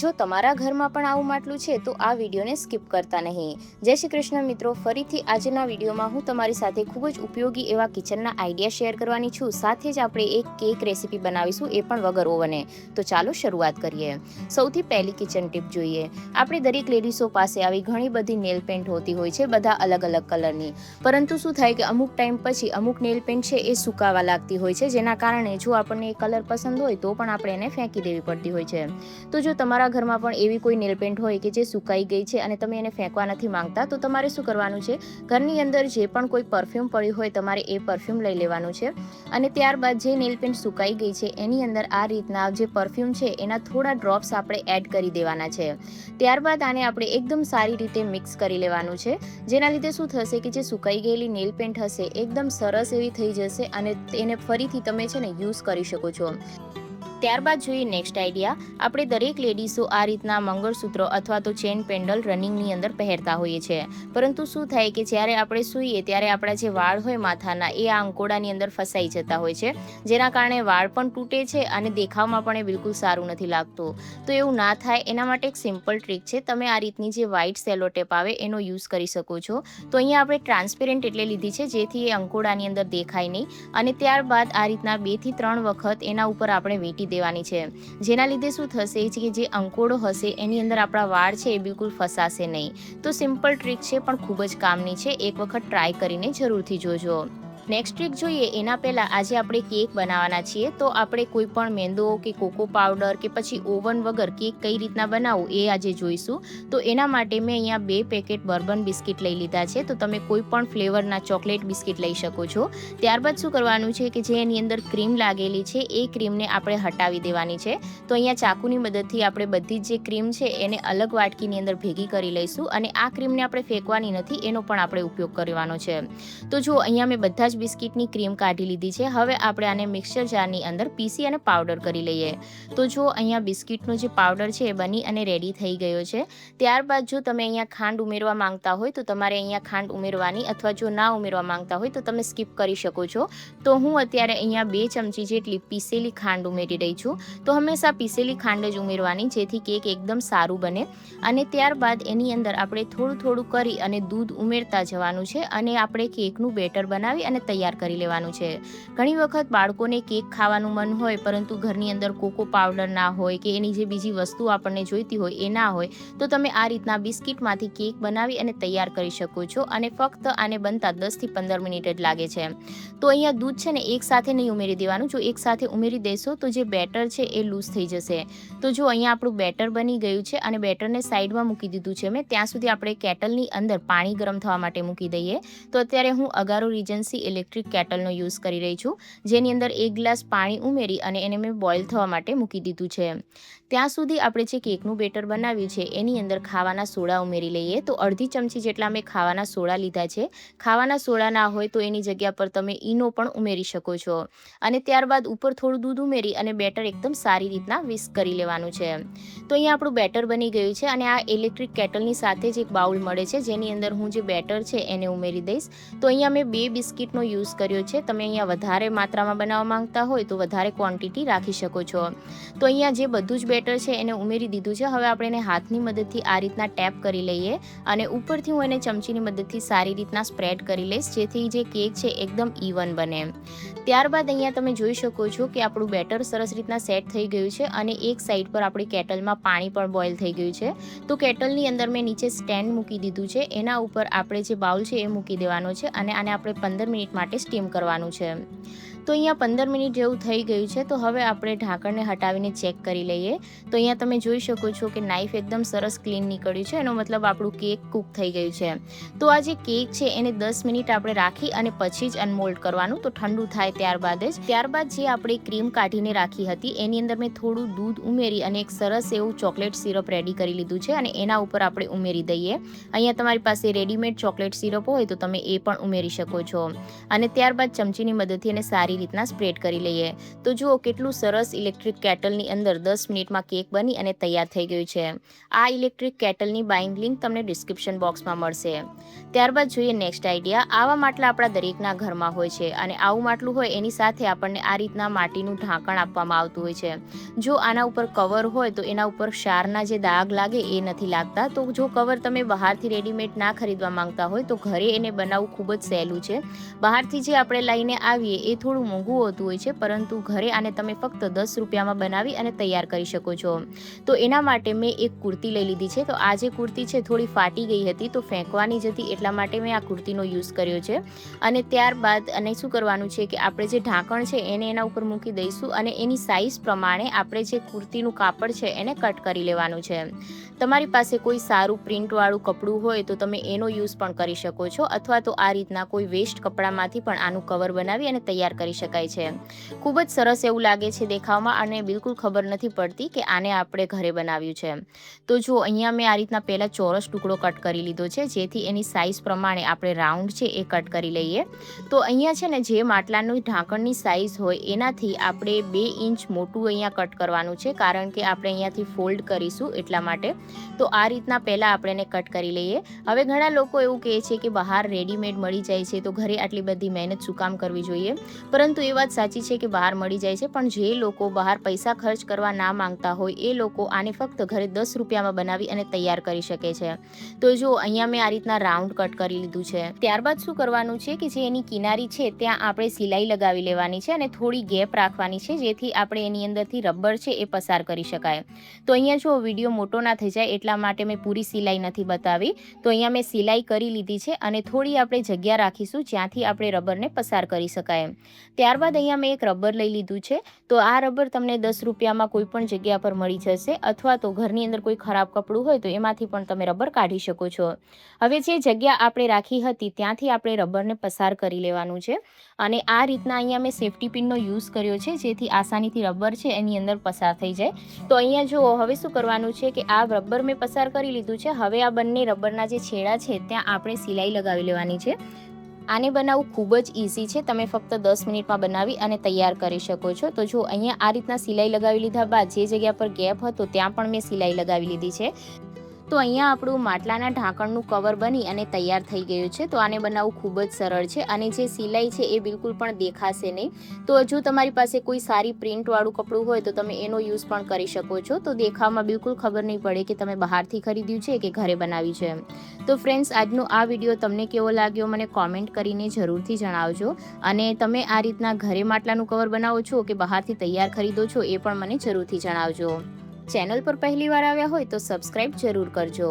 જો તમારા ઘરમાં પણ આવું માટલું છે તો આ વિડીયોને સ્કીપ કરતા નહીં। જય શ્રી કૃષ્ણ મિત્રો, ફરીથી આજના વિડીયોમાં હું તમારી સાથે ખૂબ જ ઉપયોગી એવા કિચનના આઈડિયા શેર કરવાની છું। સાથે જ આપણે એક કેક રેસીપી બનાવીશું, એ પણ વગર ઓવને। તો ચાલો શરૂઆત કરીએ। સૌથી પહેલી કિચન ટીપ જોઈએ। આપણે દરેક લેડીઝો પાસે આવી ઘણી બધી નેલ પેન્ટ હોતી હોય છે, બધા અલગ અલગ કલરની। પરંતુ શું થાય કે અમુક ટાઈમ પછી અમુક નેલ પેન્ટ છે એ સુકાવા લાગતી હોય છે, જેના કારણે જો આપણને એ કલર પસંદ હોય તો પણ આપણે એને ફેંકી દેવી પડતી હોય છે। તો જો તમારા ઘરમાં પણ એવી કોઈ નેલ પેન્ટ હોય કે જે સુકાઈ ગઈ છે અને તમે એને ફેંકવા નથી માંગતા, તો તમારે શું કરવાનું છે, ઘરની અંદર જે પણ કોઈ પરફ્યુમ પડ્યું હોય તમારે એ પરફ્યુમ લઈ લેવાનું છે અને ત્યારબાદ જે નેલ પેન્ટ સુકાઈ ગઈ છે એની અંદર આ રીતના જે પરફ્યુમ છે એના થોડા ડ્રોપ્સ આપણે એડ કરી દેવાના છે। ત્યારબાદ આને આપણે એકદમ સારી રીતે મિક્સ કરી લેવાનું છે, જેના લીધે શું થશે કે જે સુકાઈ ગયેલી નેલ પેન્ટ હશે એકદમ સરસ એવી થઈ જશે અને એને ફરીથી તમે છે ને યુઝ કરી શકો છો। ત્યારબાદ જોઈએ નેક્સ્ટ આઈડિયા। આપણે દરેક લેડીઝો આ રીતના મંગળસૂત્ર અથવા તો ચેન પેન્ડલ રનિંગની અંદર પહેરતા હોઈએ છીએ, પરંતુ શું થાય કે જ્યારે આપણે સૂઈએ ત્યારે આપણા જે વાળ હોય માથાના એ આ અંકોડાની અંદર ફસાઈ જતા હોય છે, જેના કારણે વાળ પણ તૂટે છે અને દેખાવમાં પણ એ બિલકુલ સારું નથી લાગતું। તો એવું ના થાય એના માટે એક સિમ્પલ ટ્રીક છે, તમે આ રીતની જે વ્હાઇટ સેલો ટેપ આવે એનો યુઝ કરી શકો છો। તો અહીંયા આપણે ટ્રાન્સપેરેન્ટ એટલે લીધી છે જેથી એ અંકોડાની અંદર દેખાય નહીં, અને ત્યારબાદ આ રીતના 2 થી 3 વખત એના ઉપર આપણે વીંટી દેવાની છે, જેના લીધે શું થશે કે જે અંકોડો હશે એની અંદર આપણા વાળ છે એ બિલકુલ ફસાશે નહીં। તો સિમ્પલ ટ્રીક છે પણ ખૂબ જ કામની છે, એક વખત ટ્રાય કરીને જરૂરથી જોજો। નેક્સ્ટ ટ્રીક જોઈએ એના પહેલાં આજે આપણે કેક બનાવવાના છીએ, તો આપણે કોઈ પણ મેંદો કે કોકો પાવડર કે પછી ઓવન વગર કેક કઈ રીતના બનાવવું એ આજે જોઈશું। તો એના માટે મેં અહીંયા 2 પેકેટ બર્બન બિસ્કિટ લઈ લીધા છે, તો તમે કોઈ પણ ફ્લેવરના ચોકલેટ બિસ્કિટ લઈ શકો છો। ત્યારબાદ શું કરવાનું છે કે જે એની અંદર ક્રીમ લાગેલી છે એ ક્રીમને આપણે હટાવી દેવાની છે। તો અહીંયા ચાકુની મદદથી આપણે બધી જ જે ક્રીમ છે એને અલગ વાટકીની અંદર ભેગી કરી લઈશું, અને આ ક્રીમને આપણે ફેંકવાની નથી, એનો પણ આપણે ઉપયોગ કરવાનો છે। તો જો અહીંયા મેં બધા જ બિસ્કિટની ક્રીમ કાઢી લીધી છે, હવે આપણે આને મિક્સર જારની અંદર પીસી અને પાવડર કરી લઈએ। તો જો અહીંયા બિસ્કિટનો જે પાવડર છે એ બની અને રેડી થઈ ગયો છે। ત્યારબાદ જો તમે અહીંયા ખાંડ ઉમેરવા માંગતા હોય તો તમારે અહીંયા ખાંડ ઉમેરવાની, અથવા જો ના ઉમેરવા માંગતા હોય તો તમે સ્કીપ કરી શકો છો। તો હું અત્યારે અહીંયા 2 ચમચી જેટલી પીસેલી ખાંડ ઉમેરી રહી છું। તો હંમેશા પીસેલી ખાંડ જ ઉમેરવાની, જેથી કેક એકદમ સારું બને। અને ત્યારબાદ એની અંદર આપણે થોડું થોડું કરી અને દૂધ ઉમેરતા જવાનું છે, અને આપણે કેકનું બેટર બનાવી અને તૈયાર કરી લેવાનું છે। ઘણી વખત બાળકોને કેક ખાવાનું મન હોય પરંતુ ઘરની અંદર કોકો પાવડર ના હોય કે એની જે બીજી વસ્તુ આપણને જોઈતી હોય એ ના હોય, તો તમે આ રીતના બિસ્કિટમાંથી કેક બનાવી અને તૈયાર કરી શકો છો, અને ફક્ત આને બનતા 10 થી 15 મિનિટ જ લાગે છે। તો અહીંયા દૂધ છે ને એક સાથે નહીં ઉમેરી દેવાનું, જો એક સાથે ઉમેરી દેશો તો જે બેટર છે એ લૂઝ થઈ જશે। તો જો અહીંયા આપણું બેટર બની ગયું છે અને બેટરને સાઈડમાં મૂકી દીધું છે મેં, ત્યાં સુધી આપણે કેટલની અંદર પાણી ગરમ થવા માટે મૂકી દઈએ। તો અત્યારે હું અગારો રીજન્સી ઇલેક્ટ્રિક કેટલનો યુઝ કરી રહી છું, જેની અંદર 1 ગ્લાસ પાણી ઉમેરી અને એને મેં બોઇલ થવા માટે મૂકી દીધું છે। ત્યાં સુધી આપણે જે કેકનું બેટર બનાવ્યું છે એની અંદર ખાવાના સોડા ઉમેરી લઈએ। તો અડધી ચમચી જેટલા મેં ખાવાના સોડા લીધા છે। ખાવાના સોડા ના હોય તો એની જગ્યા પર તમે ઈનો પણ ઉમેરી શકો છો, અને ત્યારબાદ ઉપર થોડું દૂધ ઉમેરી અને બેટર એકદમ સારી રીતના વિસ્ક કરી લેવાનું છે। તો અહીંયા આપણું બેટર બની ગયું છે, અને આ ઇલેક્ટ્રિક કેટલની સાથે જ એક બાઉલ મળે છે જેની અંદર હું જે બેટર છે એને ઉમેરી દઈશ। તો અહીંયા મેં 2 બિસ્કિટનો યુઝ કર્યો છે, તમે અહીંયા વધારે માત્રામાં બનાવવા માંગતા હોય તો વધારે ક્વોન્ટિટી રાખી શકો છો। તો અહીંયા જે બધું જ બેટર છે એને ઉમેરી દીધું છે। હવે આપણે એને હાથની મદદથી આ રીતના ટેપ કરી લઈએ, અને ઉપરથી હું એને ચમચીની મદદથી સારી રીતના સ્પ્રેડ કરી લઈશ, જેથી જે કેક છે એકદમ ઇવન બને। ત્યારબાદ અહીંયા તમે જોઈ શકો છો કે આપણું બેટર સરસ રીતના સેટ થઈ ગયું છે, અને એક સાઈડ પર આપણી કેટલમાં પાણી પણ બોઇલ થઈ ગયું છે। તો કેટલની અંદર મેં નીચે સ્ટેન્ડ મૂકી દીધું છે, એના ઉપર આપણે જે બાઉલ છે એ મૂકી દેવાનો છે, અને આને આપણે 15 મિનિટ માટે સ્ટીમ કરવાનું છે। તો અહીંયા 15 મિનિટ જેવું થઈ ગયું છે, તો હવે આપણે ઢાંકણને હટાવીને ચેક કરી લઈએ। તો અહીંયા તમે જોઈ શકો છો કે નાઈફ એકદમ સરસ ક્લીન નીકળ્યું છે, એનો મતલબ આપણું કેક કૂક થઈ ગયું છે। તો આ જે કેક છે એને 10 મિનિટ આપણે રાખી અને પછી જ અનમોલ્ડ કરવાનું, તો ઠંડુ થાય ત્યારબાદ જે આપણે ક્રીમ કાઢીને રાખી હતી એની અંદર મેં થોડું દૂધ ઉમેરી અને એક સરસ એવું ચોકલેટ સિરપ રેડી કરી લીધું છે, અને એના ઉપર આપણે ઉમેરી દઈએ। અહીંયા તમારી પાસે રેડીમેડ ચોકલેટ સિરપ હોય તો તમે એ પણ ઉમેરી શકો છો, અને ત્યારબાદ ચમચીની મદદથી એને સારી આવી રીતના સ્પ્રેડ કરી લઈએ. તો જુઓ કેટલું સરસ ઇલેક્ટ્રિક કેટલની અંદર 10 મિનિટમાં કેક બની અને તૈયાર થઈ ગયું છે. આ ઇલેક્ટ્રિક કેટલની બાઇંગ લિંક તમને ડિસ્ક્રિપ્શન બોક્સમાં મળશે. ત્યારબાદ જોઈએ નેક્સ્ટ આઈડિયા. આવા માટલા આપણા દરેકના ઘરમાં હોય છે અને આવું માટલું હોય એની સાથે આપણને આ રીતના માટીનું ઢાંકણ આપવામાં આવતું હોય છે. જો આના ઉપર કવર હોય તો એના ઉપર ક્ષારના જે દાગ લાગે એ નથી લાગતા. તો જો કવર તમે બહારથી રેડીમેડ ના ખરીદવા માંગતા હોય તો ઘરે એને બનાવવું ખૂબ જ સહેલું છે. બહારથી જે આપણે લઈને આવીએ એ થોડું મોંઘું હોતું હોય છે, પરંતુ ઘરે આને તમે ફક્ત 10 રૂપિયામાં બનાવી અને તૈયાર કરી શકો છો. તો એના માટે મેં એક કુર્તી લઈ લીધી છે. તો આ જે કુર્તી છે થોડી ફાટી ગઈ હતી તો ફેંકવાની જ હતી, એટલા માટે મેં આ કુર્તીનો યુઝ કર્યો છે. અને ત્યારબાદ અને શું કરવાનું છે કે આપણે જે ઢાંકણ છે એને એના ઉપર મૂકી દઈશું અને એની સાઇઝ પ્રમાણે આપણે જે કુર્તીનું કાપડ છે એને કટ કરી લેવાનું છે. તમારી પાસે કોઈ સારું પ્રિન્ટવાળું કપડું હોય તો તમે એનો યુઝ પણ કરી શકો છો, અથવા તો આ રીતના કોઈ વેસ્ટ કપડામાંથી પણ આનું કવર બનાવી અને તૈયાર કરી શકાય છે. ખૂબ જ સરસ એવું લાગે છે દેખાવમાં અને બિલકુલ ખબર નથી પડતી કે આને આપણે ઘરે બનાવ્યું છે. તો જો અહીંયા મેં આ રીતના પહેલાં ચોરસ ટુકડો કટ કરી લીધો છે, જેથી એની સાઇઝ પ્રમાણે આપણે રાઉન્ડ છે એ કટ કરી લઈએ. તો અહીંયા છે ને જે માટલાનું ઢાંકણની સાઇઝ હોય એનાથી આપણે 2 ઇંચ મોટું અહીંયા કટ કરવાનું છે, કારણ કે આપણે અહીંયાથી ફોલ્ડ કરીશું એટલા માટે. તો આ રીતના પહેલાં આપણે એને કટ કરી લઈએ. હવે ઘણા લોકો એવું કહે છે કે બહાર રેડીમેડ મળી જાય છે તો ઘરે આટલી બધી મહેનત શું કામ કરવી જોઈએ, પરંતુ એ વાત સાચી છે કે બહાર મળી જાય છે, પણ જે લોકો બહાર પૈસા ખર્ચ કરવા ના માંગતા હોય એ લોકો આને ફક્ત ઘરે 10 રૂપિયામાં બનાવી અને તૈયાર કરી શકે છે. તો જો અહીંયા મેં આ રીતના રાઉન્ડ કટ કરી લીધું છે. ત્યારબાદ શું કરવાનું છે કે જે એની કિનારી છે ત્યાં આપણે સિલાઈ લગાવી લેવાની છે અને થોડી ગેપ રાખવાની છે, જેથી આપણે એની અંદરથી રબર છે એ પસાર કરી શકાય. તો અહીંયા જો વિડીયો મોટો ના થઈ જાય એટલા માટે મેં પૂરી સિલાઈ નથી બતાવી. તો અહીંયા મેં સિલાઈ કરી લીધી છે અને થોડી આપણે જગ્યા રાખીશું જ્યાંથી આપણે રબરને પસાર કરી શકાય. ત્યારબાદ અહીંયા મેં એક રબર લઈ લીધું છે. તો આ રબર તમને 10 રૂપિયામાં કોઈ પણ જગ્યા પર મળી જશે, અથવા તો ઘરની અંદર કોઈ ખરાબ કપડું હોય તો એમાંથી પણ તમે રબર કાઢી શકો છો. હવે જે જગ્યા આપણે રાખી હતી ત્યાંથી આપણે રબરને પસાર કરી લેવાનું છે અને આ રીતના અહીંયા મેં સેફ્ટી પિનનો યુઝ કર્યો છે, જેથી આસાનીથી રબર છે એની અંદર પસાર થઈ જાય. તો અહીંયા જુઓ હવે શું કરવાનું છે કે આ રબર મેં પસાર કરી લીધું છે. હવે આ બંને રબરના જે છેડા છે ત્યાં આપણે સિલાઈ લગાવી લેવાની છે. આને બનાવવું ખૂબ જ ઇઝી છે. તમે ફક્ત 10 મિનિટમાં બનાવી અને તૈયાર કરી શકો છો. તો જો અહીંયા આ રીતના સિલાઈ લગાવી લીધા બાદ જે જગ્યા પર ગેપ હતો ત્યાં પણ મેં સિલાઈ લગાવી લીધી છે. તો અહીંયા આપણું માટલાના ઢાંકણનું કવર બની અને તૈયાર થઈ ગયું છે. તો આને બનાવવું ખૂબ જ સરળ છે અને જે સિલાઈ છે એ બિલકુલ પણ દેખાશે નહીં. તો જો તમારી પાસે કોઈ સારી પ્રિન્ટવાળું કપડું હોય તો તમે એનો યુઝ પણ કરી શકો છો. તો દેખાવમાં બિલકુલ ખબર નહીં પડે કે તમે બહારથી ખરીદ્યું છે કે ઘરે બનાવ્યું છે. તો ફ્રેન્ડ્સ, આજનો આ વિડીયો તમને કેવો લાગ્યો મને કોમેન્ટ કરીને જરૂરથી જણાવજો. અને તમે આ રીતના ઘરે માટલાનું કવર બનાવો છો કે બહારથી તૈયાર ખરીદો છો એ પણ મને જરૂરથી જણાવજો. ચેનલ પર પહેલી વાર આવ્યા હોય તો સબસ્ક્રાઈબ જરૂર કરજો.